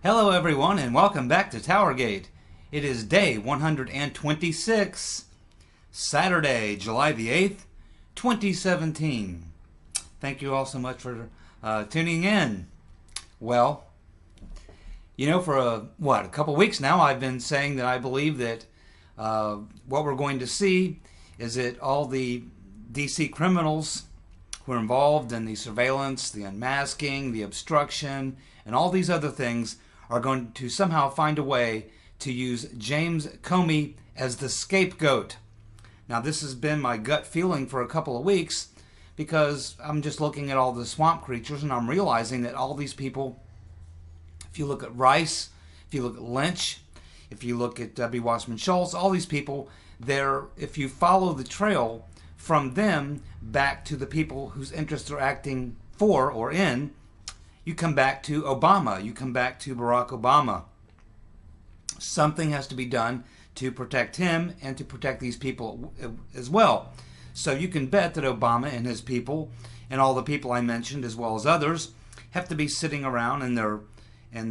Hello everyone and welcome back to TowerGate. It is day 126, Saturday, July the 8th, 2017. Thank you all so much for tuning in. Well, you know, for a couple weeks now I've been saying that I believe that what we're going to see is that all the DC criminals who are involved in the surveillance, the unmasking, the obstruction, and all these other things are going to somehow find a way to use James Comey as the scapegoat. Now, this has been my gut feeling for a couple of weeks because I'm just looking at all the swamp creatures and I'm realizing that all these people, if you look at Rice, if you look at Lynch, if you look at Wasserman Schultz, all these people, if you follow the trail from them back to the people whose interests are acting for or in, you come back to Obama, you come back to Barack Obama. Something has to be done to protect him and to protect these people as well. So you can bet that Obama and his people and all the people I mentioned as well as others have to be sitting around in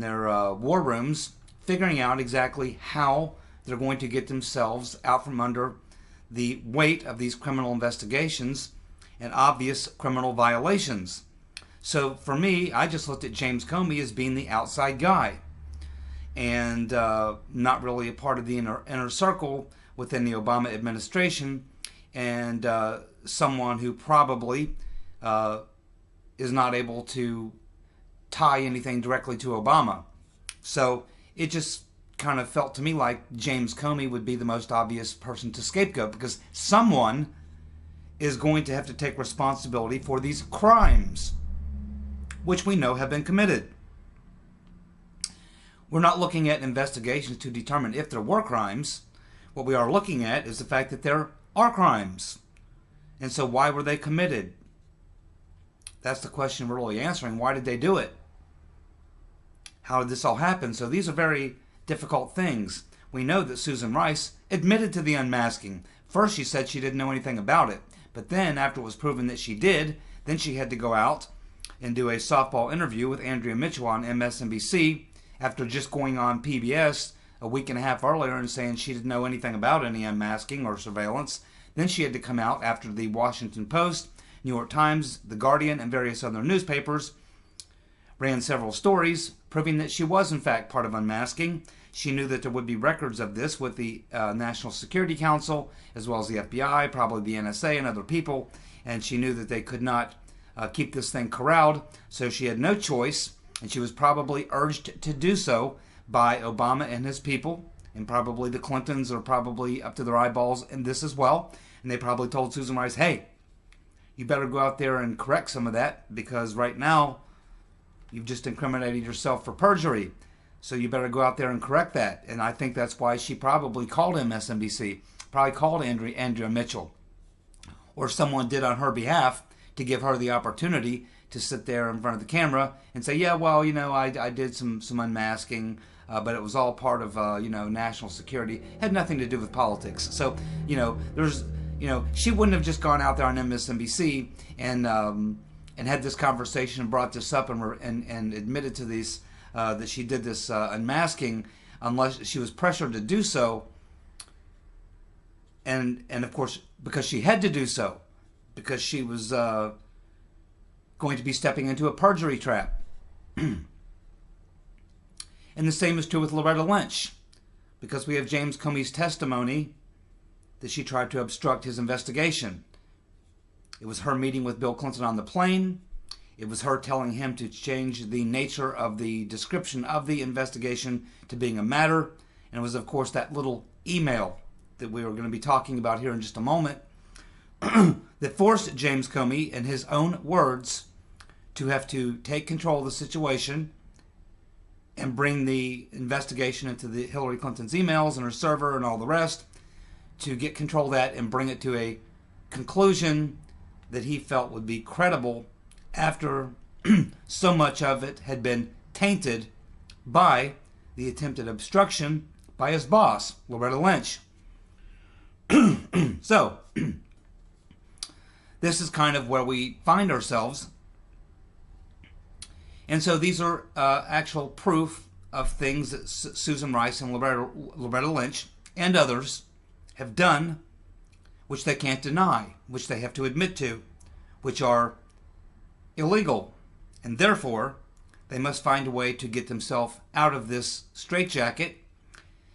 their war rooms figuring out exactly how they're going to get themselves out from under the weight of these criminal investigations and obvious criminal violations. So for me, I just looked at James Comey as being the outside guy and not really a part of the inner circle within the Obama administration, and someone who probably is not able to tie anything directly to Obama. So it just kind of felt to me like James Comey would be the most obvious person to scapegoat, because someone is going to have to take responsibility for these crimes which we know have been committed. We're not looking at investigations to determine if there were crimes. What we are looking at is the fact that there are crimes. And so why were they committed? That's the question we're really answering. Why did they do it? How did this all happen? So these are very difficult things. We know that Susan Rice admitted to the unmasking. First she said she didn't know anything about it. But then after it was proven that she did, then she had to go out and do a softball interview with Andrea Mitchell on MSNBC after just going on PBS a week and a half earlier and saying she didn't know anything about any unmasking or surveillance. Then she had to come out after the Washington Post, New York Times, The Guardian, and various other newspapers ran several stories proving that she was in fact part of unmasking. She knew that there would be records of this with the National Security Council as well as the FBI, probably the NSA and other people, and she knew that they could not keep this thing corralled, so she had no choice, and she was probably urged to do so by Obama and his people, and probably the Clintons are probably up to their eyeballs in this as well, and they probably told Susan Rice, hey, you better go out there and correct some of that, because right now you've just incriminated yourself for perjury, so you better go out there and correct that. And I think that's why she probably called MSNBC, probably called Andrea Mitchell, or someone did on her behalf, to give her the opportunity to sit there in front of the camera and say, yeah, well, you know, I did some unmasking, but it was all part of, national security. It had nothing to do with politics. So, she wouldn't have just gone out there on MSNBC and had this conversation and brought this up and admitted to these, that she did this unmasking unless she was pressured to do so. And of course, because she had to do so, because she was going to be stepping into a perjury trap. And the same is true with Loretta Lynch, because we have James Comey's testimony that she tried to obstruct his investigation. It was her meeting with Bill Clinton on the plane. It was her telling him to change the nature of the description of the investigation to being a matter. And it was, of course, that little email that we were going to be talking about here in just a moment that forced James Comey, in his own words, to have to take control of the situation and bring the investigation into the Hillary Clinton's emails and her server and all the rest, to get control of that and bring it to a conclusion that he felt would be credible after so much of it had been tainted by the attempted obstruction by his boss, Loretta Lynch. So, this is kind of where we find ourselves. And so these are actual proof of things that Susan Rice and Loretta Lynch and others have done, which they can't deny, which they have to admit to, which are illegal. And therefore, they must find a way to get themselves out of this straitjacket.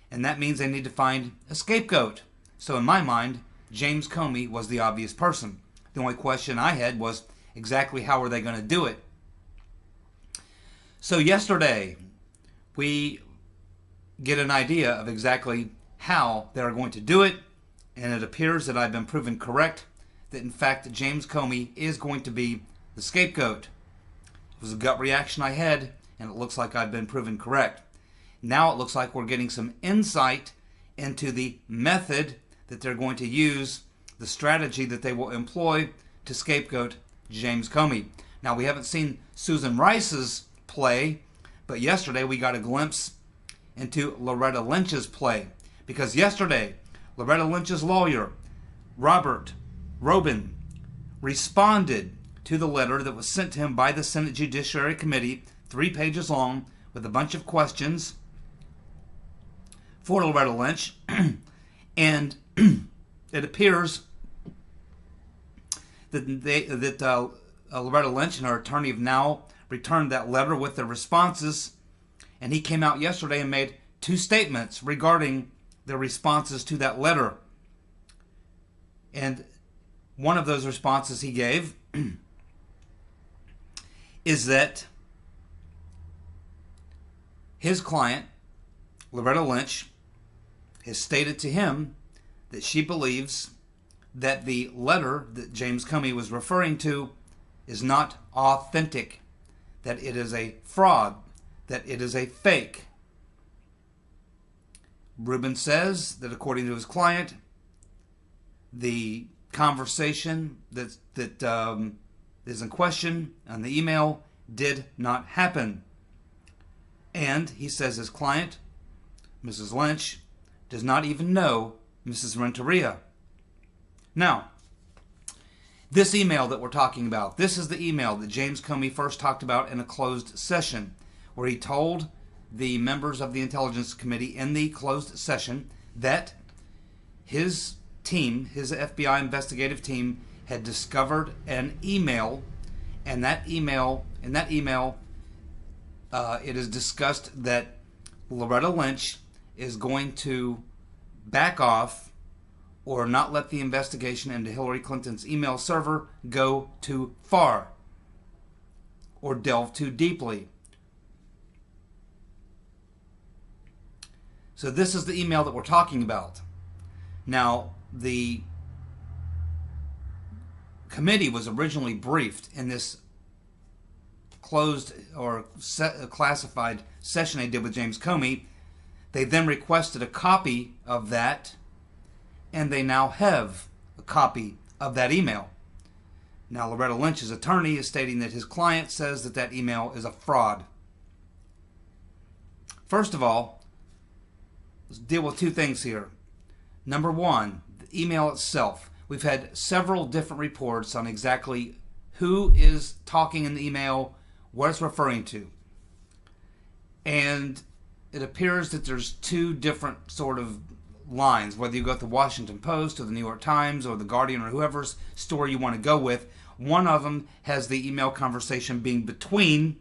And that means they need to find a scapegoat. So in my mind, James Comey was the obvious person. The only question I had was exactly how are they going to do it? So yesterday, we get an idea of exactly how they're going to do it. And it appears that I've been proven correct, that in fact James Comey is going to be the scapegoat. It was a gut reaction I had, and it looks like I've been proven correct. Now it looks like we're getting some insight into the method that they're going to use, the strategy that they will employ to scapegoat James Comey. Now, we haven't seen Susan Rice's play, but yesterday we got a glimpse into Loretta Lynch's play. Because yesterday, Loretta Lynch's lawyer, Robert Robin, responded to the letter that was sent to him by the Senate Judiciary Committee, 3 pages long, with a bunch of questions for Loretta Lynch. And it appears that Loretta Lynch and her attorney have now returned that letter with their responses. And he came out yesterday and made 2 statements regarding the responses to that letter. And one of those responses he gave is that his client, Loretta Lynch, has stated to him that she believes that the letter that James Comey was referring to is not authentic, that it is a fraud, that it is a fake. Rubin says that according to his client, the conversation that is in question on the email did not happen. And he says his client, Mrs. Lynch, does not even know Mrs. Renteria. Now, this email that we're talking about, this is the email that James Comey first talked about in a closed session, where he told the members of the Intelligence Committee in the closed session that his team, his FBI investigative team, had discovered an email, and it is discussed that Loretta Lynch is going to back off or not let the investigation into Hillary Clinton's email server go too far or delve too deeply. So this is the email that we're talking about. Now, the committee was originally briefed in this closed or classified session they did with James Comey. They then requested a copy of that, and they now have a copy of that email. Now, Loretta Lynch's attorney is stating that his client says that that email is a fraud. First of all, let's deal with 2 things here. Number 1, the email itself. We've had several different reports on exactly who is talking in the email, what it's referring to. And it appears that there's 2 different sort of lines, whether you go with the Washington Post or the New York Times or the Guardian or whoever's story you want to go with. One of them has the email conversation being between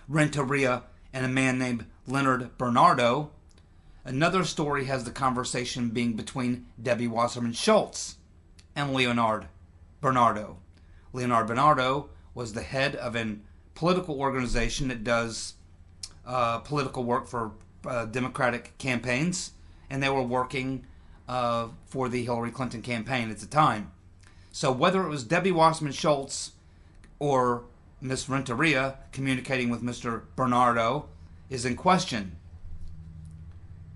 Renteria and a man named Leonard Bernardo. Another story has the conversation being between Debbie Wasserman Schultz and Leonard Bernardo. Leonard Bernardo was the head of a political organization that does political work for Democratic campaigns, and they were working for the Hillary Clinton campaign at the time. So whether it was Debbie Wasserman Schultz or Miss Renteria communicating with Mr. Bernardo is in question.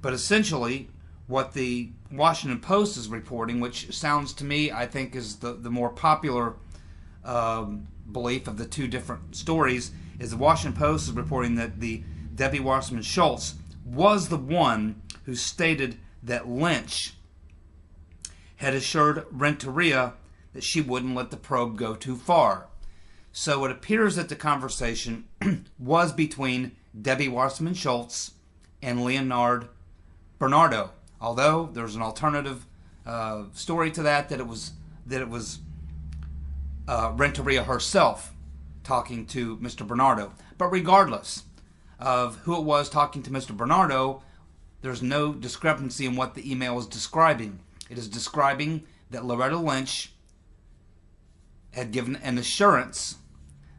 But essentially, what the Washington Post is reporting, which sounds to me, I think, is the more popular belief of the 2 different stories, is the Washington Post is reporting that the Debbie Wasserman Schultz was the one who stated that Lynch had assured Renteria that she wouldn't let the probe go too far. So it appears that the conversation was between Debbie Wasserman Schultz and Leonard Bernardo. Although there's an alternative story to that it was Renteria herself talking to Mr. Bernardo. But regardless of who it was talking to Mr. Bernardo, there's no discrepancy in what the email is describing. It is describing that Loretta Lynch had given an assurance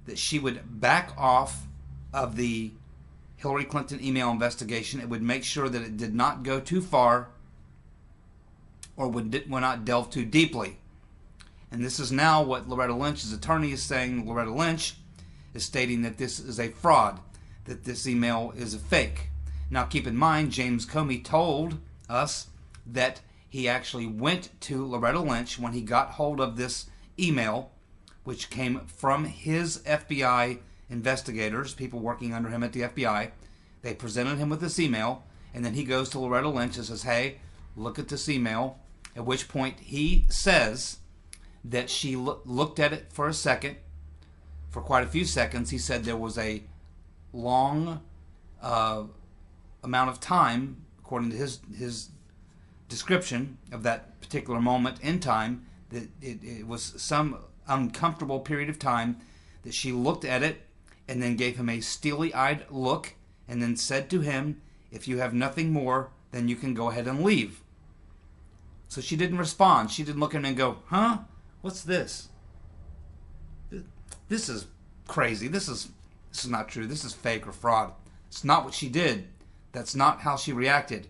that she would back off of the Hillary Clinton email investigation. It would make sure that it did not go too far or would not delve too deeply. And this is now what Loretta Lynch's attorney is saying. Loretta Lynch is stating that this is a fraud, that this email is a fake. Now keep in mind, James Comey told us that he actually went to Loretta Lynch when he got hold of this email, which came from his FBI investigators, people working under him at the FBI. They presented him with this email, and then he goes to Loretta Lynch and says, hey, look at this email, at which point he says that she looked at it for a second, for quite a few seconds. He said there was a long amount of time, according to his description of that particular moment in time, that it was some uncomfortable period of time, that she looked at it and then gave him a steely-eyed look and then said to him, if you have nothing more, then you can go ahead and leave. So she didn't respond. She didn't look at him and go, huh? What's this? This is crazy. This is not true. This is fake or fraud. It's not what she did. That's not how she reacted.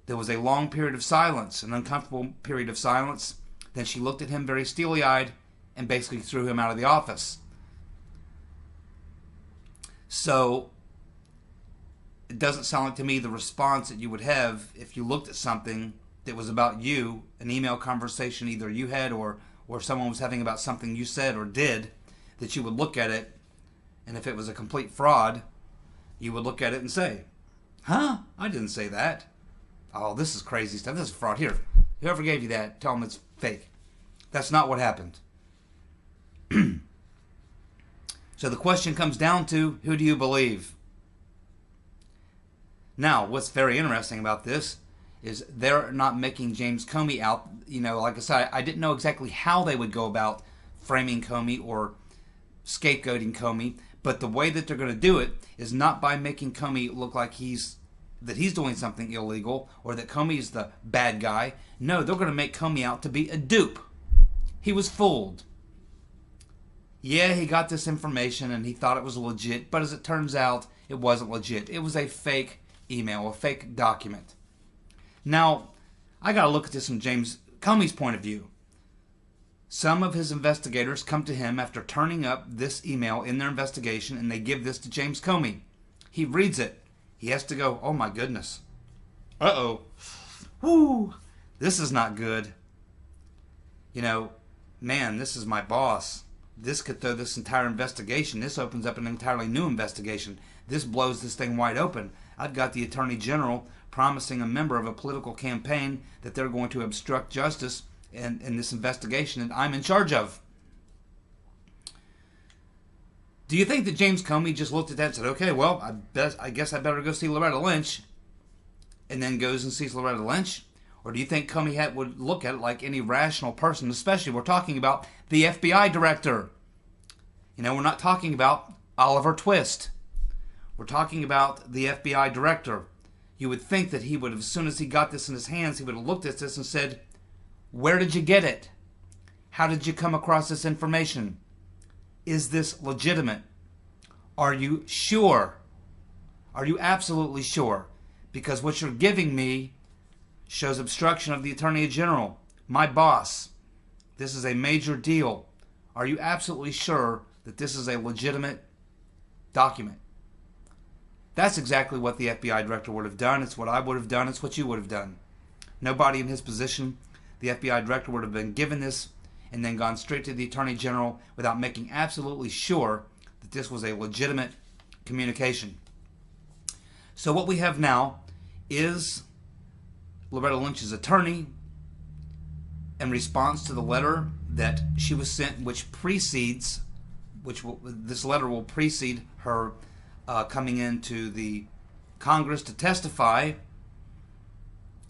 There was a long period of silence, an uncomfortable period of silence. Then she looked at him very steely-eyed and basically threw him out of the office. So it doesn't sound like to me the response that you would have if you looked at something that was about you, an email conversation either you had or someone was having about something you said or did, that you would look at it, and if it was a complete fraud, you would look at it and say, huh? I didn't say that. Oh, this is crazy stuff. This is fraud. Here, whoever gave you that, tell them it's fake. That's not what happened. So the question comes down to, who do you believe? Now, what's very interesting about this is they're not making James Comey out. You know, like I said, I didn't know exactly how they would go about framing Comey or scapegoating Comey, but the way that they're going to do it is not by making Comey look like he's doing something illegal or that Comey's the bad guy. No, they're going to make Comey out to be a dupe. He was fooled. Yeah, he got this information and he thought it was legit, but as it turns out, it wasn't legit. It was a fake email, a fake document. Now, I got to look at this from James Comey's point of view. Some of his investigators come to him after turning up this email in their investigation, and they give this to James Comey. He reads it. He has to go, oh my goodness. Uh-oh. Whoo. This is not good. You know, man, this is my boss. This could throw this entire investigation. This opens up an entirely new investigation. This blows this thing wide open. I've got the Attorney General promising a member of a political campaign that they're going to obstruct justice in this investigation that I'm in charge of. Do you think that James Comey just looked at that and said, okay, well, I guess I better go see Loretta Lynch, and then goes and sees Loretta Lynch? Or do you think Comey would look at it like any rational person, especially we're talking about the FBI director? You know, we're not talking about Oliver Twist. We're talking about the FBI director. You would think that he would have, as soon as he got this in his hands, he would have looked at this and said, where did you get it? How did you come across this information? Is this legitimate? Are you sure? Are you absolutely sure? Because what you're giving me shows obstruction of the Attorney General, my boss. This is a major deal. Are you absolutely sure that this is a legitimate document? That's exactly what the FBI director would have done. It's what I would have done. It's what you would have done. Nobody in his position, the FBI director, would have been given this and then gone straight to the Attorney General without making absolutely sure that this was a legitimate communication. So what we have now is Loretta Lynch's attorney, in response to the letter that she was sent, which precedes this letter will precede her coming into the Congress to testify.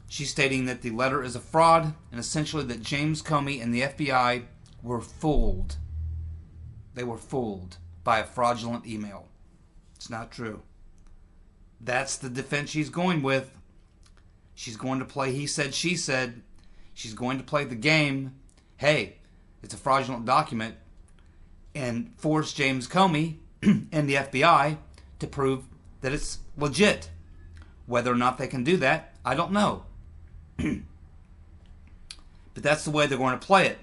She's stating that the letter is a fraud and essentially that James Comey and the FBI were fooled. They were fooled by a fraudulent email. It's not true. That's the defense she's going with. She's going to play he said, she said. She's going to play the game. Hey, it's a fraudulent document, and force James Comey and the FBI to prove that it's legit. Whether or not they can do that, I don't know. But that's the way they're going to play it.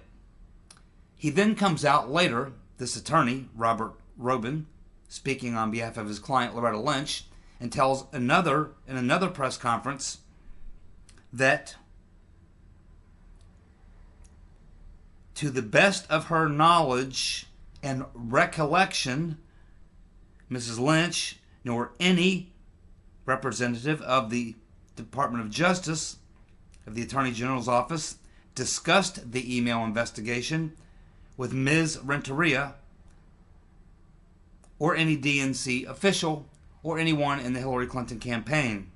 He then comes out later, this attorney, Robert Robin, speaking on behalf of his client, Loretta Lynch, and tells in another press conference that to the best of her knowledge and recollection, Mrs. Lynch, nor any representative of the Department of Justice, of the Attorney General's office, discussed the email investigation with Ms. Renteria or any DNC official or anyone in the Hillary Clinton campaign.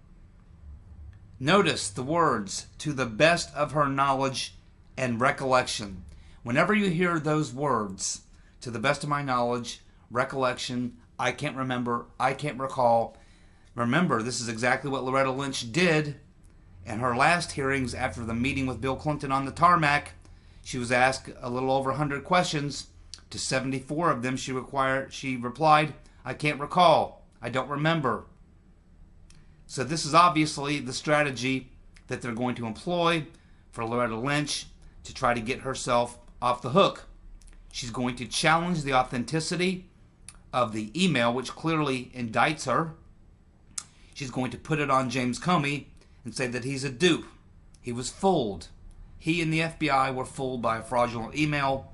Notice the words, to the best of her knowledge and recollection. Whenever you hear those words, to the best of my knowledge, recollection, I can't remember, I can't recall, remember, this is exactly what Loretta Lynch did in her last hearings after the meeting with Bill Clinton on the tarmac. She was asked a little over 100 questions. To 74 of them she replied, I can't recall, I don't remember. So this is obviously the strategy that they're going to employ for Loretta Lynch to try to get herself off the hook. She's going to challenge the authenticity of the email, which clearly indicts her. She's going to put it on James Comey and say that he's a dupe. He was fooled. He and the FBI were fooled by a fraudulent email.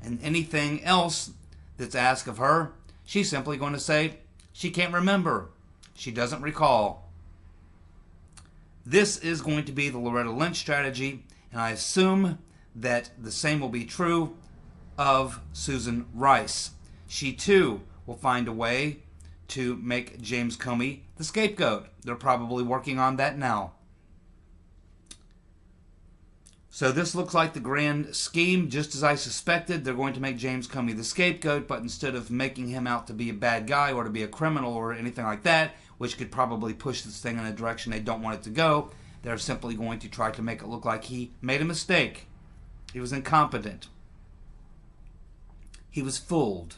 And anything else that's asked of her, she's simply going to say she can't remember. She doesn't recall. This is going to be the Loretta Lynch strategy, and I assume that the same will be true of Susan Rice. She too will find a way to make James Comey the scapegoat. They're probably working on that now. So this looks like the grand scheme. Just as I suspected, they're going to make James Comey the scapegoat, but instead of making him out to be a bad guy or to be a criminal or anything like that, which could probably push this thing in a direction they don't want it to go, they're simply going to try to make it look like he made a mistake. He was incompetent. He was fooled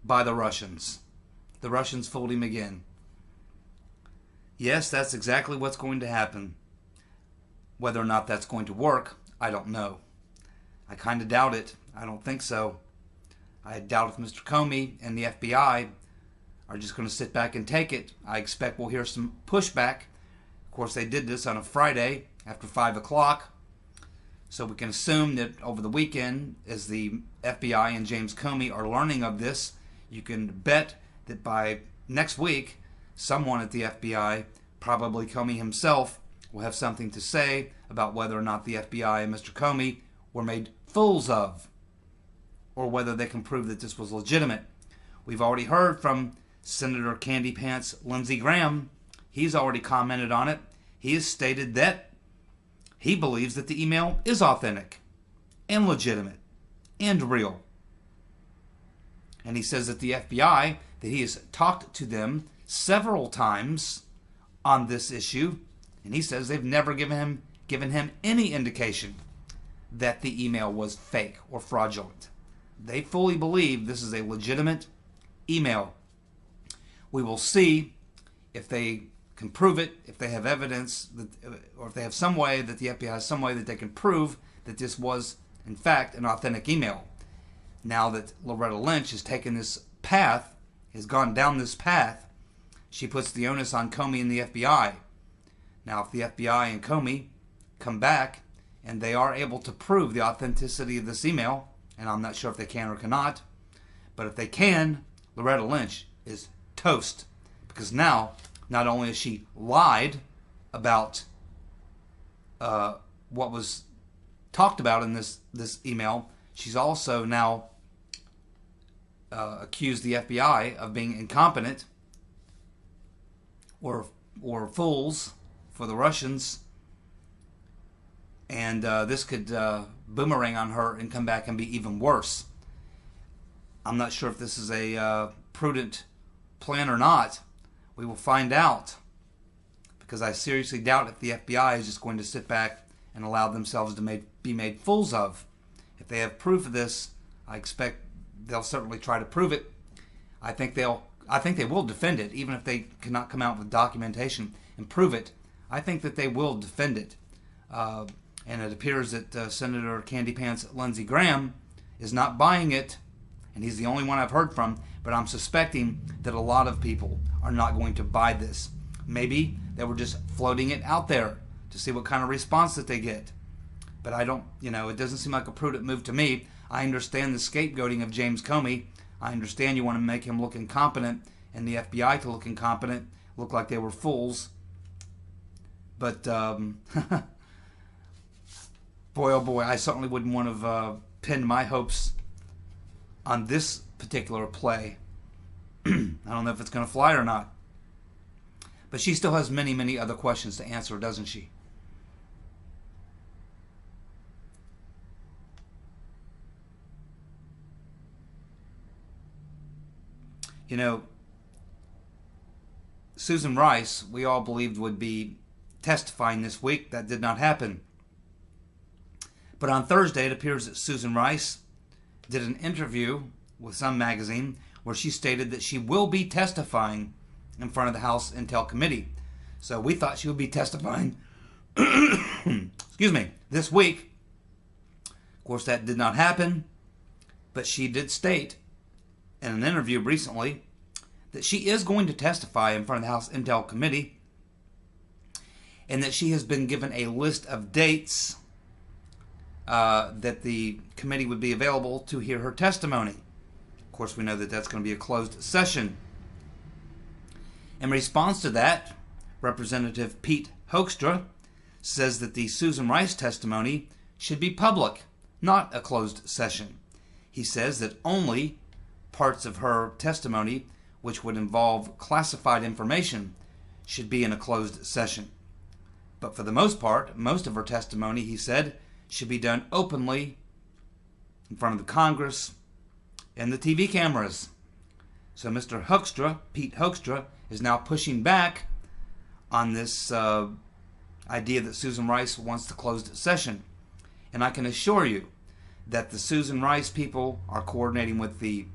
by the Russians. The Russians fooled him again. Yes, that's exactly what's going to happen. Whether or not that's going to work, I don't know. I kind of doubt it. I don't think so. I doubt if Mr. Comey and the FBI are just going to sit back and take it. I expect we'll hear some pushback. Of course, they did this on a Friday after 5 o'clock. So we can assume that over the weekend, as the FBI and James Comey are learning of this, you can bet that by next week, someone at the FBI, probably Comey himself, will have something to say about whether or not the FBI and Mr. Comey were made fools of, or whether they can prove that this was legitimate. We've already heard from Senator Candy Pants Lindsey Graham. He's already commented on it. He has stated that he believes that the email is authentic and legitimate and real. And he says that the FBI, that he has talked to them several times on this issue, and he says they've never given him any indication that the email was fake or fraudulent. They fully believe this is a legitimate email. We will see if they can prove it, if they have evidence, that, or if they have some way that the FBI has some way that they can prove that this was, in fact, an authentic email. Now that Loretta Lynch has taken this path, has gone down this path, she puts the onus on Comey and the FBI. Now, if the FBI and Comey come back and they are able to prove the authenticity of this email, and I'm not sure if they can or cannot, but if they can, Loretta Lynch is toast. Because now, not only has she lied about what was talked about in this email, she's also now accused the FBI of being incompetent or fools for the Russians, and this could boomerang on her and come back and be even worse. I'm not sure if this is a prudent plan or not. We will find out, because I seriously doubt if the FBI is just going to sit back and allow themselves to be made fools of. If they have proof of this, I expect they'll certainly try to prove it. I think they will defend it, even if they cannot come out with documentation and prove it. I think that they will defend it. And it appears that Senator Candy Pants Lindsey Graham is not buying it, and he's the only one I've heard from, but I'm suspecting that a lot of people are not going to buy this. Maybe they were just floating it out there to see what kind of response that they get. But I don't, it doesn't seem like a prudent move to me. I understand the scapegoating of James Comey. I understand you want to make him look incompetent and the FBI to look incompetent, look like they were fools. But, boy, oh boy, I certainly wouldn't want to have pinned my hopes on this particular play. I don't know if it's going to fly or not. But she still has many, many other questions to answer, doesn't she? Susan Rice, we all believed would be testifying this week. That did not happen. But on Thursday, it appears that Susan Rice did an interview with some magazine where she stated that she will be testifying in front of the House Intel Committee. So we thought she would be testifying, this week. Of course, that did not happen. But she did state in an interview recently that she is going to testify in front of the House Intel Committee, and that she has been given a list of dates that the committee would be available to hear her testimony. Of course, we know that that's going to be a closed session. In response to that, Representative Pete Hoekstra says that the Susan Rice testimony should be public, not a closed session. He says that only parts of her testimony which would involve classified information should be in a closed session. But for the most part, most of her testimony, he said, should be done openly in front of the Congress and the TV cameras. So Mr. Hoekstra, Pete Hoekstra, is now pushing back on this idea that Susan Rice wants the closed session. And I can assure you that the Susan Rice people are coordinating with the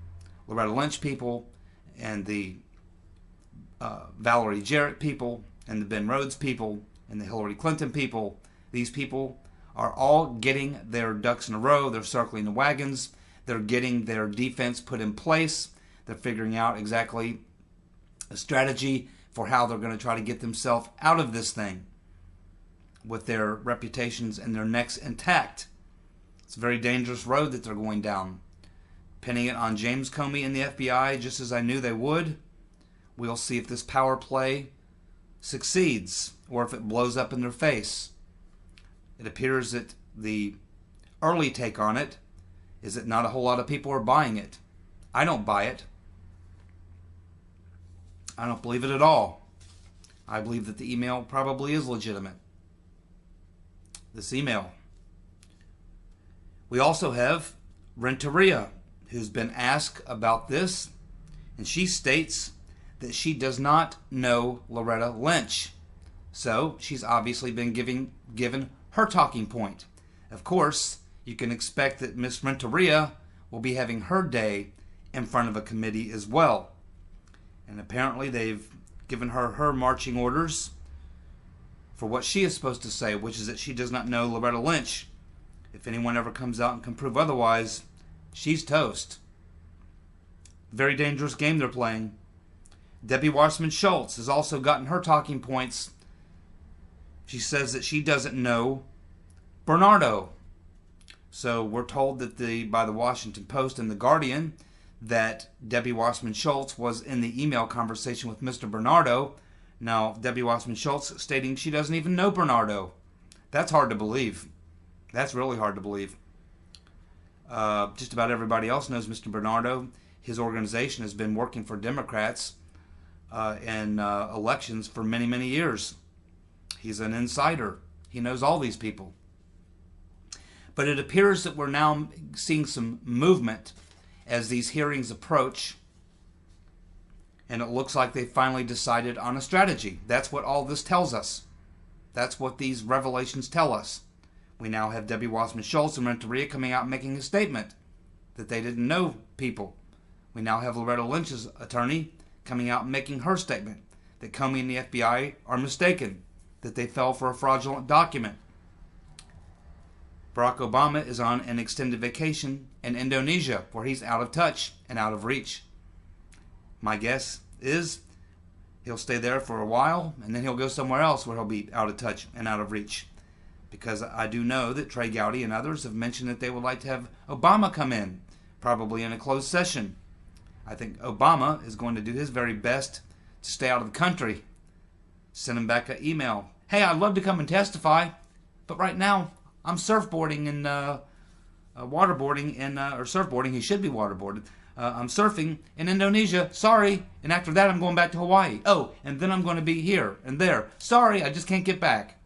Loretta Lynch people and the Valerie Jarrett people and the Ben Rhodes people and the Hillary Clinton people. These people are all getting their ducks in a row. They're circling the wagons. They're getting their defense put in place. They're figuring out exactly a strategy for how they're going to try to get themselves out of this thing with their reputations and their necks intact. It's a very dangerous road that they're going down. Pinning it on James Comey and the FBI, just as I knew they would. We'll see if this power play succeeds or if it blows up in their face. It appears that the early take on it is that not a whole lot of people are buying it. I don't buy it. I don't believe it at all. I believe that the email probably is legitimate. This email. We also have Renteria, who's been asked about this, and she states that she does not know Loretta Lynch. So she's obviously been given her talking point. Of course, you can expect that Miss Renteria will be having her day in front of a committee as well. And apparently they've given her marching orders for what she is supposed to say, which is that she does not know Loretta Lynch. If anyone ever comes out and can prove otherwise, she's toast. Very dangerous game they're playing. Debbie Wasserman Schultz has also gotten her talking points. She says that she doesn't know Bernardo. So we're told that by the Washington Post and the Guardian that Debbie Wasserman Schultz was in the email conversation with Mr. Bernardo. Now, Debbie Wasserman Schultz stating she doesn't even know Bernardo. That's hard to believe. That's really hard to believe. Just about everybody else knows Mr. Bernardo. his organization has been working for Democrats in elections for many, many years. He's an insider. He knows all these people. But it appears that we're now seeing some movement as these hearings approach. And it looks like they finally decided on a strategy. That's what all this tells us. That's what these revelations tell us. We now have Debbie Wasserman Schultz and Renteria coming out and making a statement that they didn't know people. We now have Loretta Lynch's attorney coming out and making her statement that Comey and the FBI are mistaken, that they fell for a fraudulent document. Barack Obama is on an extended vacation in Indonesia, where he's out of touch and out of reach. My guess is he'll stay there for a while, and then he'll go somewhere else where he'll be out of touch and out of reach. Because I do know that Trey Gowdy and others have mentioned that they would like to have Obama come in, probably in a closed session. I think Obama is going to do his very best to stay out of the country. Send him back an email. Hey, I'd love to come and testify, but right now I'm surfboarding and waterboarding and or surfboarding. He should be waterboarded. I'm surfing in Indonesia. Sorry. And after that, I'm going back to Hawaii. Oh, and then I'm going to be here and there. Sorry, I just can't get back.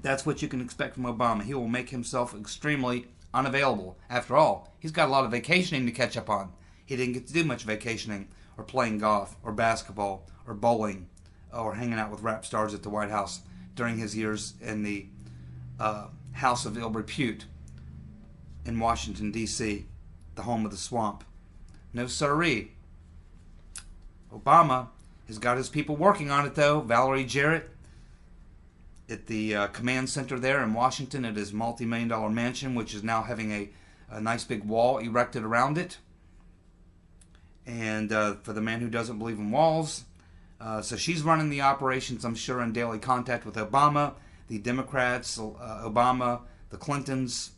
That's what you can expect from Obama. He will make himself extremely unavailable. After all, he's got a lot of vacationing to catch up on. He didn't get to do much vacationing or playing golf or basketball or bowling or hanging out with rap stars at the White House during his years in the House of Ill Repute in Washington, D.C., the home of the swamp. No siree. Obama has got his people working on it, though. Valerie Jarrett at the command center there in Washington at his multi-million-dollar mansion, which is now having a nice big wall erected around it. And for the man who doesn't believe in walls. So she's running the operations, I'm sure, in daily contact with Obama, the Democrats, Obama, the Clintons,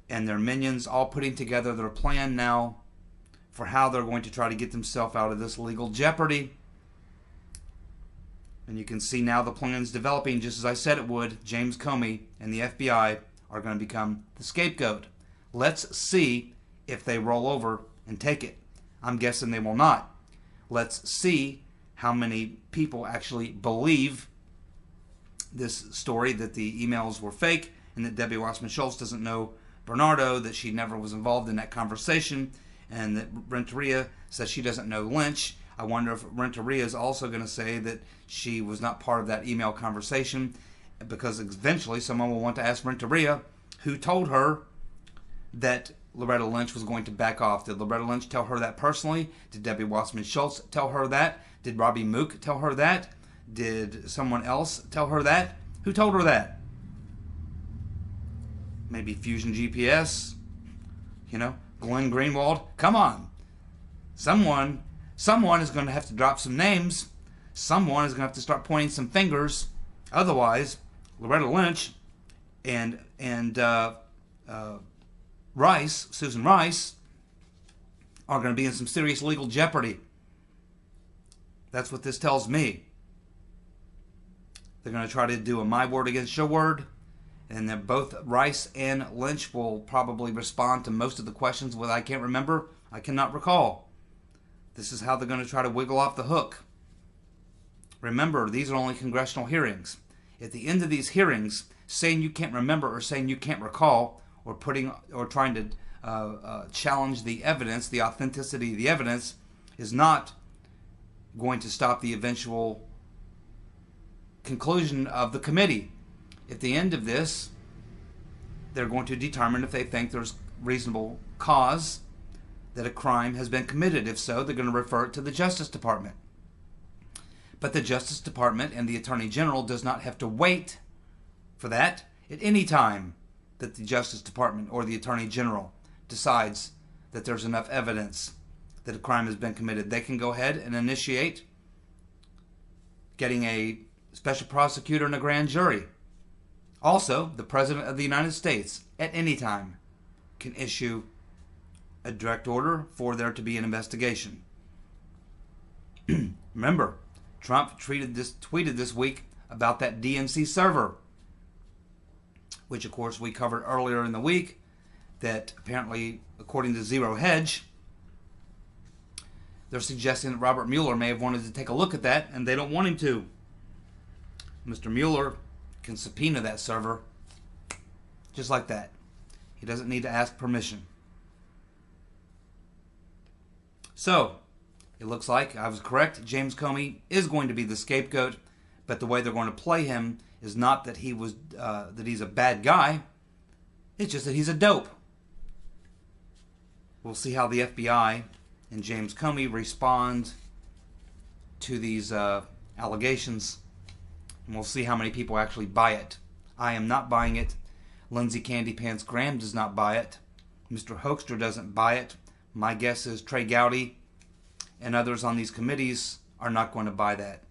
and their minions, all putting together their plan now for how they're going to try to get themselves out of this legal jeopardy. And you can see now the plan's developing just as I said it would. James Comey and the FBI are going to become the scapegoat. Let's see if they roll over and take it. I'm guessing they will not. Let's see how many people actually believe this story that the emails were fake and that Debbie Wasserman Schultz doesn't know Bernardo, that she never was involved in that conversation, and that Renteria says she doesn't know Lynch. I wonder if Renteria is also going to say that she was not part of that email conversation, because eventually someone will want to ask Renteria who told her that Loretta Lynch was going to back off. Did Loretta Lynch tell her that personally? Did Debbie Wasserman Schultz tell her that? Did Robbie Mook tell her that? Did someone else tell her that? Who told her that? Maybe Fusion GPS? Glenn Greenwald? Come on. Someone is going to have to drop some names. Someone is going to have to start pointing some fingers. Otherwise, Loretta Lynch and Susan Rice, are going to be in some serious legal jeopardy. That's what this tells me. They're going to try to do a my word against your word, and then both Rice and Lynch will probably respond to most of the questions that I can't remember. I cannot recall. This is how they're going to try to wiggle off the hook. Remember, these are only congressional hearings. At the end of these hearings, saying you can't remember or saying you can't recall or trying to challenge the evidence, the authenticity of the evidence, is not going to stop the eventual conclusion of the committee. At the end of this, they're going to determine if they think there's reasonable cause that a crime has been committed. If so, they're going to refer it to the Justice Department. But the Justice Department and the Attorney General does not have to wait for that. At any time that the Justice Department or the Attorney General decides that there's enough evidence that a crime has been committed, they can go ahead and initiate getting a special prosecutor and a grand jury. Also, the President of the United States, at any time, can issue a direct order for there to be an investigation. Remember, Trump tweeted this week about that DNC server, which of course we covered earlier in the week, that apparently, according to Zero Hedge, they're suggesting that Robert Mueller may have wanted to take a look at that, and they don't want him to. Mr. Mueller can subpoena that server just like that. He doesn't need to ask permission. So, it looks like I was correct. James Comey is going to be the scapegoat, but the way they're going to play him is not that that he's a bad guy. It's just that he's a dope. We'll see how the FBI and James Comey respond to these allegations, and we'll see how many people actually buy it. I am not buying it. Lindsey Candy Pants Graham does not buy it. Mr. Hoekstra doesn't buy it. My guess is Trey Gowdy and others on these committees are not going to buy that.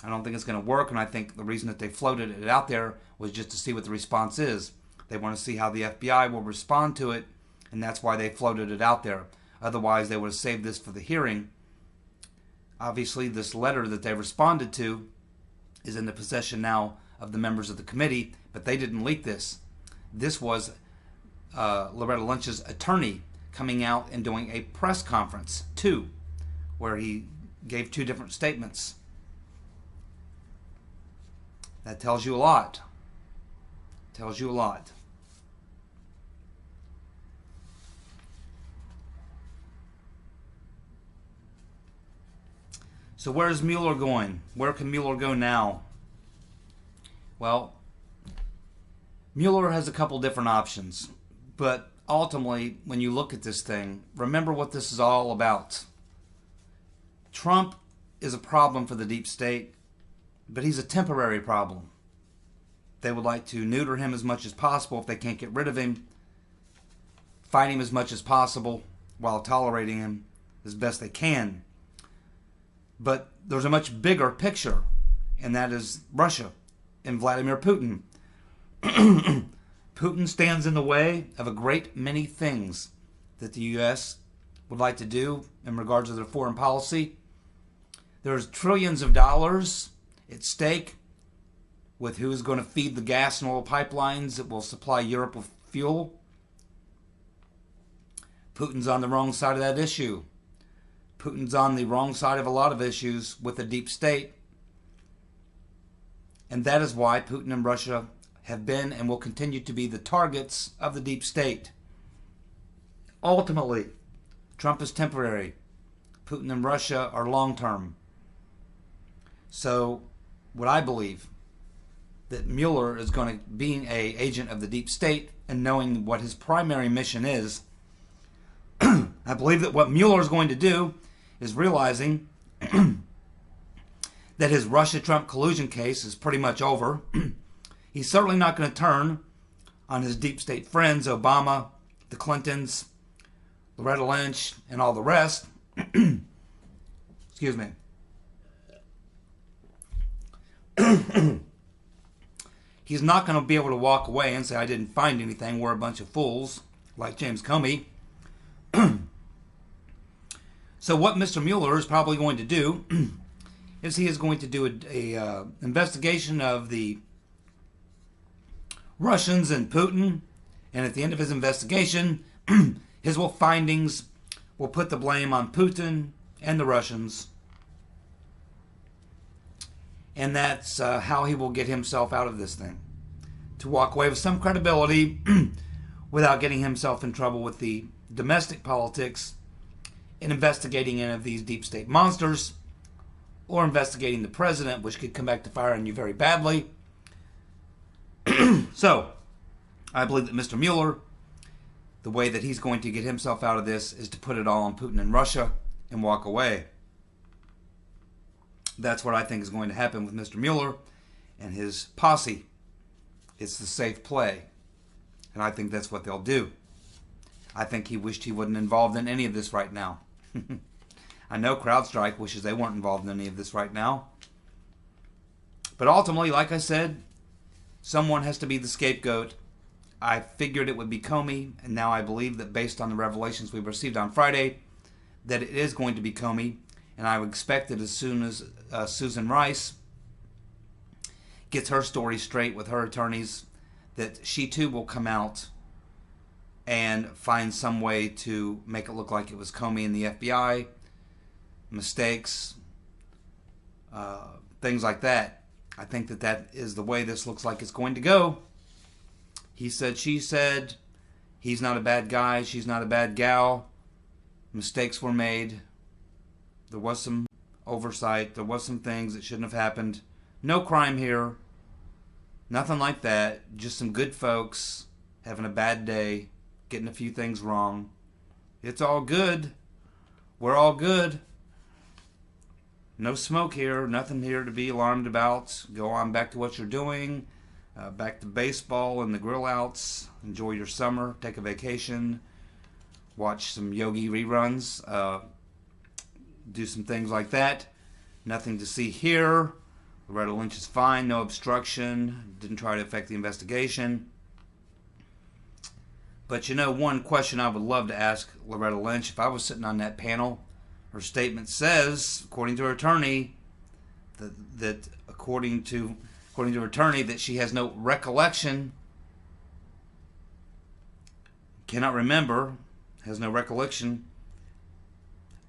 I don't think it's going to work, and I think the reason that they floated it out there was just to see what the response is. They want to see how the FBI will respond to it, and that's why they floated it out there. Otherwise, they would have saved this for the hearing. Obviously, this letter that they responded to is in the possession now of the members of the committee, but they didn't leak this. This was Loretta Lynch's attorney coming out and doing a press conference, too, where he gave two different statements. That tells you a lot. Tells you a lot. So where is Mueller going? Where can Mueller go now? Well, Mueller has a couple different options. But ultimately, when you look at this thing, remember what this is all about. Trump is a problem for the deep state, but he's a temporary problem. They would like to neuter him as much as possible if they can't get rid of him, fight him as much as possible while tolerating him as best they can. But there's a much bigger picture, and that is Russia and Vladimir Putin. Putin stands in the way of a great many things that the U.S. would like to do in regards to their foreign policy. There's trillions of dollars at stake with who is going to feed the gas and oil pipelines that will supply Europe with fuel. Putin's on the wrong side of that issue. Putin's on the wrong side of a lot of issues with the deep state. And that is why Putin and Russia have been and will continue to be the targets of the deep state. Ultimately, Trump is temporary. Putin and Russia are long-term. So, what I believe, that Mueller is going to, being an agent of the deep state and knowing what his primary mission is, I believe that what Mueller is going to do is realizing that his Russia-Trump collusion case is pretty much over. He's certainly not going to turn on his deep state friends, Obama, the Clintons, Loretta Lynch, and all the rest. Excuse me. He's not going to be able to walk away and say, I didn't find anything, we're a bunch of fools, like James Comey. So what Mr. Mueller is probably going to do is he is going to do a investigation of the Russians and Putin, and at the end of his investigation, his findings will put the blame on Putin and the Russians, and that's how he will get himself out of this thing, to walk away with some credibility without getting himself in trouble with the domestic politics in investigating any of these deep state monsters, or investigating the president, which could come back to fire on you very badly. So, I believe that Mr. Mueller, the way that he's going to get himself out of this is to put it all on Putin and Russia and walk away. That's what I think is going to happen with Mr. Mueller and his posse. It's the safe play. And I think that's what they'll do. I think he wished he wasn't involved in any of this right now. I know CrowdStrike wishes they weren't involved in any of this right now. But ultimately, like I said, someone has to be the scapegoat. I figured it would be Comey, and now I believe that based on the revelations we received on Friday, that it is going to be Comey. And I would expect that as soon as Susan Rice gets her story straight with her attorneys, that she too will come out and find some way to make it look like it was Comey and the FBI, mistakes, things like that. I think that that is the way this looks like it's going to go. He said, she said, he's not a bad guy, she's not a bad gal. Mistakes were made. There was some oversight. There was some things that shouldn't have happened. No crime here. Nothing like that. Just some good folks having a bad day, getting a few things wrong. It's all good. We're all good. No smoke here. Nothing here to be alarmed about. Go on back to what you're doing. Back to baseball and the grill outs. Enjoy your summer. Take a vacation. Watch some Yogi reruns. Do some things like that. Nothing to see here. Loretta Lynch is fine. No obstruction. Didn't try to affect the investigation. But you know, one question I would love to ask Loretta Lynch, if I was sitting on that panel, her statement says, according to her attorney, that according to her attorney, that she has no recollection, cannot remember, has no recollection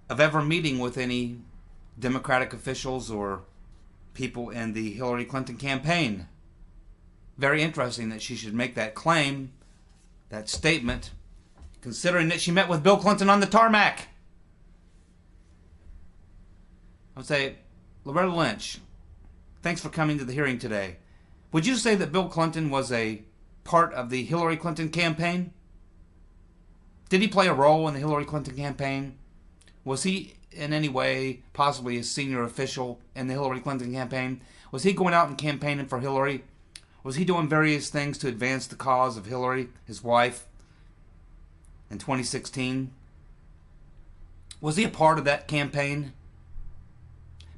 of ever meeting with any Democratic officials or people in the Hillary Clinton campaign. Very interesting that she should make that claim, that statement, considering that she met with Bill Clinton on the tarmac. I would say, Loretta Lynch, thanks for coming to the hearing today. Would you say that Bill Clinton was a part of the Hillary Clinton campaign? Did he play a role in the Hillary Clinton campaign? Was he in any way possibly a senior official in the Hillary Clinton campaign? Was he going out and campaigning for Hillary? Was he doing various things to advance the cause of Hillary, his wife, in 2016? Was he a part of that campaign?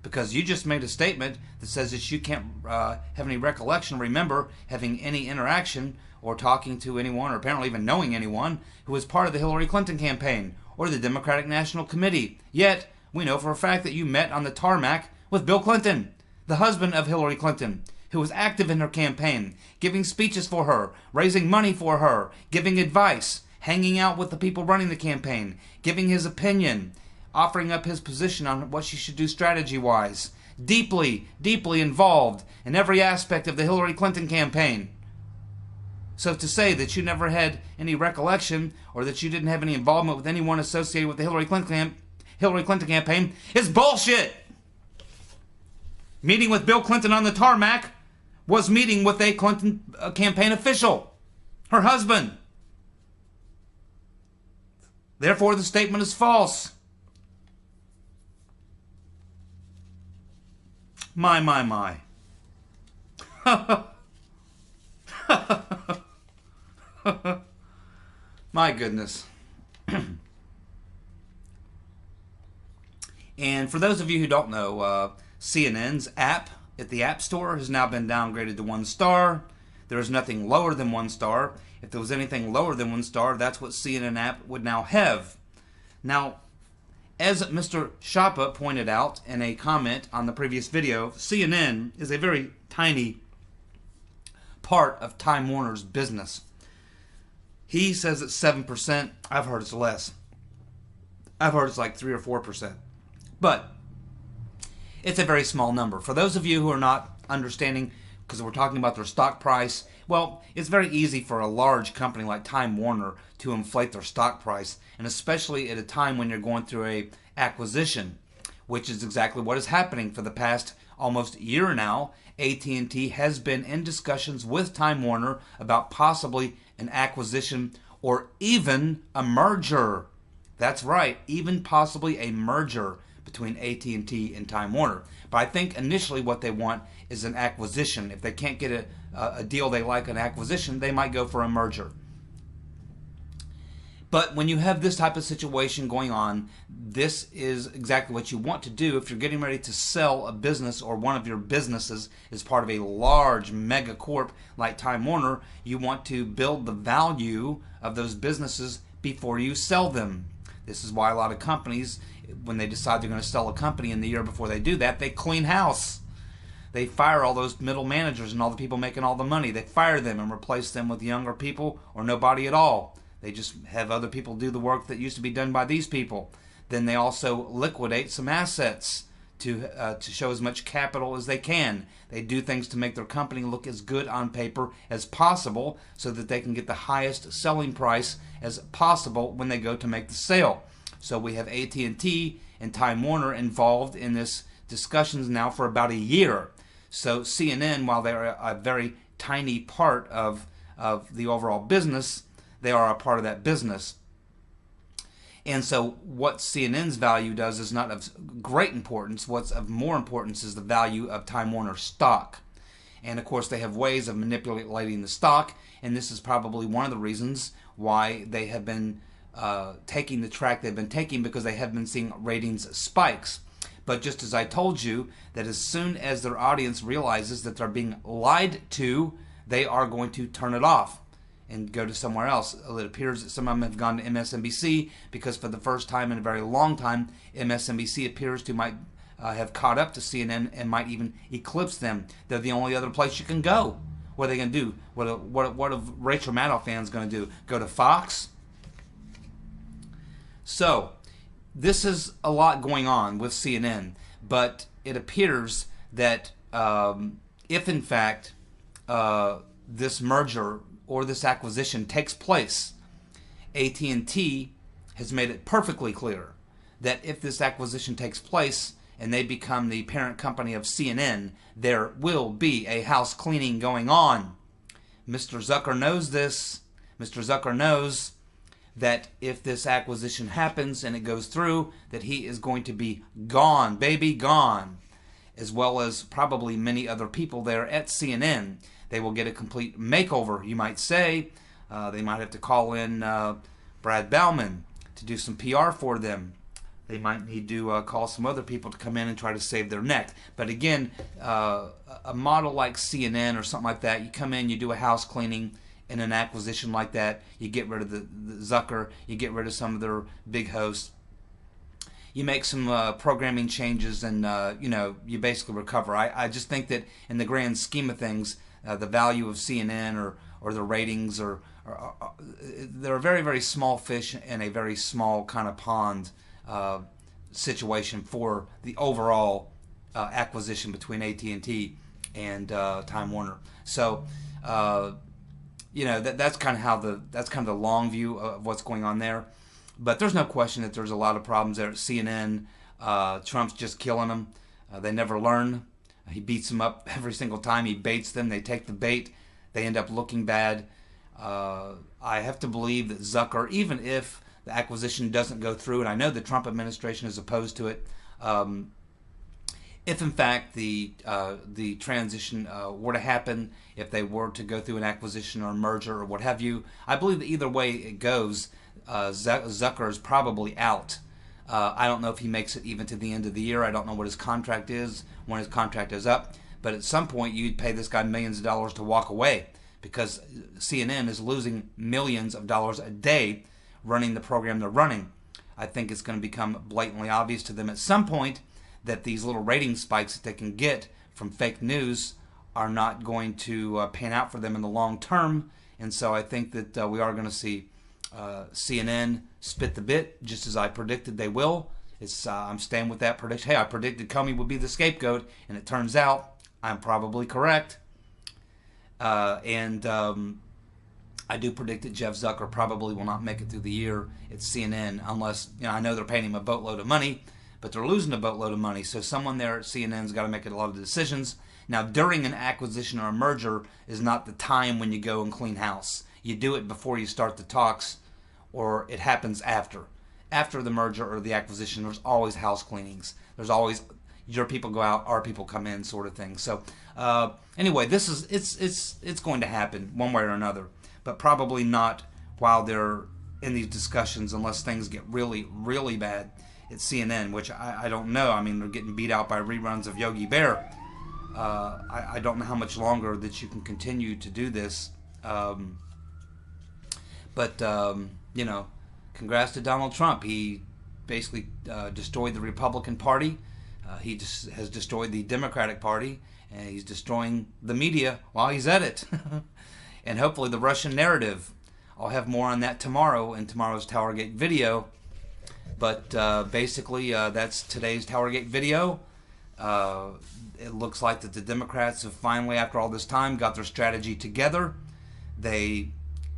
Because you just made a statement that says that you can't have any recollection, remember having any interaction or talking to anyone or apparently even knowing anyone who was part of the Hillary Clinton campaign or the Democratic National Committee. Yet, we know for a fact that you met on the tarmac with Bill Clinton, the husband of Hillary Clinton, who was active in her campaign, giving speeches for her, raising money for her, giving advice, hanging out with the people running the campaign, giving his opinion, offering up his position on what she should do strategy-wise. Deeply, deeply involved in every aspect of the Hillary Clinton campaign. So to say that you never had any recollection or that you didn't have any involvement with anyone associated with the Hillary Clinton campaign is bullshit! Meeting with Bill Clinton on the tarmac was meeting with a Clinton campaign official, her husband. Therefore, the statement is false. My. My goodness. And for those of you who don't know, CNN's app at the App Store has now been downgraded to 1 star. There is nothing lower than 1 star. If there was anything lower than 1 star, that's what CNN app would now have. Now, as Mr. Shapa pointed out in a comment on the previous video, CNN is a very tiny part of Time Warner's business. He says it's 7%. I've heard it's less. I've heard it's like 3 or 4%. But it's a very small number. For those of you who are not understanding, because we're talking about their stock price, well, it's very easy for a large company like Time Warner to inflate their stock price, and especially at a time when you're going through a acquisition, which is exactly what is happening for the past almost year now. AT&T has been in discussions with Time Warner about possibly an acquisition or even a merger. That's right, even possibly a merger between AT&T and Time Warner. But I think initially what they want is an acquisition. If they can't get a deal they like, an acquisition, they might go for a merger. But when you have this type of situation going on, this is exactly what you want to do if you're getting ready to sell a business or one of your businesses as part of a large mega corp like Time Warner. You want to build the value of those businesses before you sell them. This is why a lot of companies, when they decide they're going to sell a company in the year before they do that, they clean house. They fire all those middle managers and all the people making all the money. They fire them and replace them with younger people or nobody at all. They just have other people do the work that used to be done by these people. Then they also liquidate some assets to show as much capital as they can. They do things to make their company look as good on paper as possible so that they can get the highest selling price as possible when they go to make the sale. So we have AT&T and Time Warner involved in this discussions now for about a year. So CNN, while they're a very tiny part of the overall business, they are a part of that business. And so what CNN's value does is not of great importance. What's of more importance is the value of Time Warner stock. And of course they have ways of manipulating the stock, and this is probably one of the reasons why they have been taking the track they've been taking, because they have been seeing ratings spikes. But just as I told you, that as soon as their audience realizes that they're being lied to, they are going to turn it off and go to somewhere else. It appears that some of them have gone to MSNBC because for the first time in a very long time, MSNBC appears to might have caught up to CNN and might even eclipse them. They're the only other place you can go. What are they going to do? What are Rachel Maddow fans going to do? Go to Fox? So, this is a lot going on with CNN, but it appears that if in fact this merger or this acquisition takes place, AT&T has made it perfectly clear that if this acquisition takes place and they become the parent company of CNN, there will be a house cleaning going on. Mr. Zucker knows this. Mr. Zucker knows that if this acquisition happens and it goes through, that he is going to be gone, baby, gone, as well as probably many other people there at CNN. They will get a complete makeover, you might say. They might have to call in Brad Bauman to do some PR for them. They might need to call some other people to come in and try to save their neck. But again, a model like CNN or something like that, you come in, you do a house cleaning in an acquisition like that, you get rid of the Zucker, you get rid of some of their big hosts, you make some programming changes, and you basically recover. I just think that in the grand scheme of things, the value of CNN or the ratings they're a very, very small fish in a very small kind of pond situation for the overall acquisition between AT&T and Time Warner. So that's kind of the long view of what's going on there. But there's no question that there's a lot of problems there at CNN. Trump's just killing them. They never learn. He beats them up every single time. He baits them. They take the bait. They end up looking bad. I have to believe that Zucker, even if the acquisition doesn't go through, and I know the Trump administration is opposed to it, if in fact the transition were to happen, if they were to go through an acquisition or a merger or what have you, I believe that either way it goes, Zucker is probably out. I don't know if he makes it even to the end of the year. I don't know what his contract is, when his contract is up. But at some point, you'd pay this guy millions of dollars to walk away, because CNN is losing millions of dollars a day running the program they're running. I think it's going to become blatantly obvious to them at some point that these little rating spikes that they can get from fake news are not going to pan out for them in the long term. And so I think that we are going to see CNN spit the bit, just as I predicted they will. I'm staying with that prediction. Hey, I predicted Comey would be the scapegoat, and it turns out I'm probably correct. And I do predict that Jeff Zucker probably will not make it through the year at CNN, unless, I know they're paying him a boatload of money, but they're losing a boatload of money. So someone there at CNN's got to make a lot of decisions. Now, during an acquisition or a merger is not the time when you go and clean house. You do it before you start the talks, or it happens after. After the merger or the acquisition, there's always house cleanings. There's always your people go out, our people come in, sort of thing. So anyway, it's going to happen one way or another, but probably not while they're in these discussions, unless things get really, really bad at CNN, which I don't know. I mean, they're getting beat out by reruns of Yogi Bear. I don't know how much longer that you can continue to do this. Congrats to Donald Trump. He basically destroyed the Republican Party. He just has destroyed the Democratic Party, and he's destroying the media while he's at it. And hopefully the Russian narrative. I'll have more on that tomorrow in tomorrow's TowerGate video. But basically, that's today's TowerGate video. It looks like that the Democrats have finally, after all this time, got their strategy together. They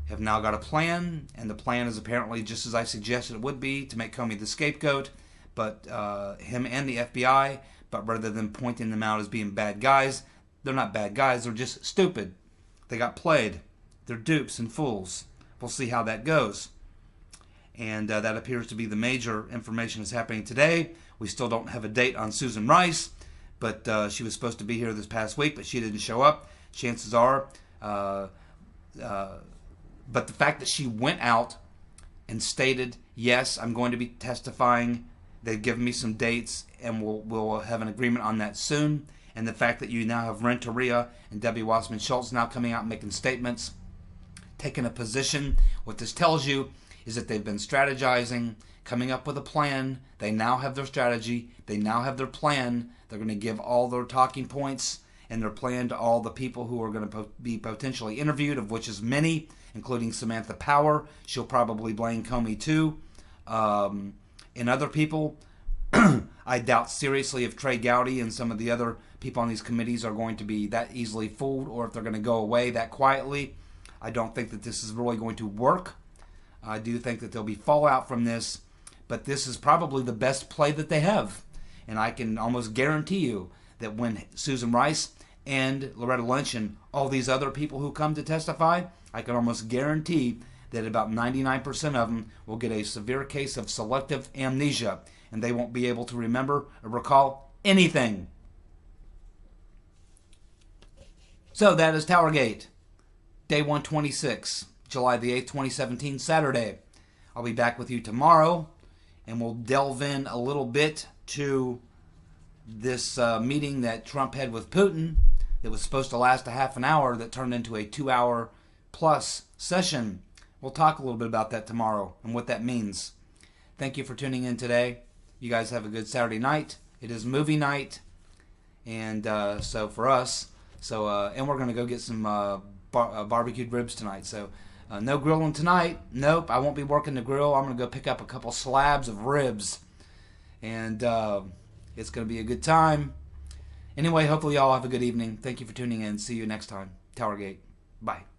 have now got a plan, and the plan is apparently just as I suggested it would be, to make Comey the scapegoat, but him and the FBI. But rather than pointing them out as being bad guys, they're not bad guys, they're just stupid. They got played. They're dupes and fools. We'll see how that goes. And that appears to be the major information that's happening today. We still don't have a date on Susan Rice, but she was supposed to be here this past week, but she didn't show up. Chances are, but the fact that she went out and stated, yes, I'm going to be testifying, they've given me some dates, and we'll have an agreement on that soon. And the fact that you now have Renteria and Debbie Wasserman Schultz now coming out and making statements, taking a position, what this tells you is that they've been strategizing, coming up with a plan. They now have their strategy. They now have their plan. They're going to give all their talking points and their plan to all the people who are going to be potentially interviewed, of which is many, including Samantha Power. She'll probably blame Comey too. And other people, I doubt seriously if Trey Gowdy and some of the other people on these committees are going to be that easily fooled, or if they're going to go away that quietly. I don't think that this is really going to work. I do think that there'll be fallout from this, but this is probably the best play that they have. And I can almost guarantee you that when Susan Rice and Loretta Lynch and all these other people who come to testify, I can almost guarantee that about 99% of them will get a severe case of selective amnesia, and they won't be able to remember or recall anything. So that is TowerGate, day 126. July the 8th, 2017, Saturday. I'll be back with you tomorrow, and we'll delve in a little bit to this meeting that Trump had with Putin that was supposed to last a half an hour that turned into a 2-hour plus session. We'll talk a little bit about that tomorrow and what that means. Thank you for tuning in today. You guys have a good Saturday night. It is movie night, and so for us, and we're going to go get some barbecued ribs tonight, so no grilling tonight. Nope, I won't be working the grill. I'm going to go pick up a couple slabs of ribs. And it's going to be a good time. Anyway, hopefully y'all have a good evening. Thank you for tuning in. See you next time. TowerGate. Bye.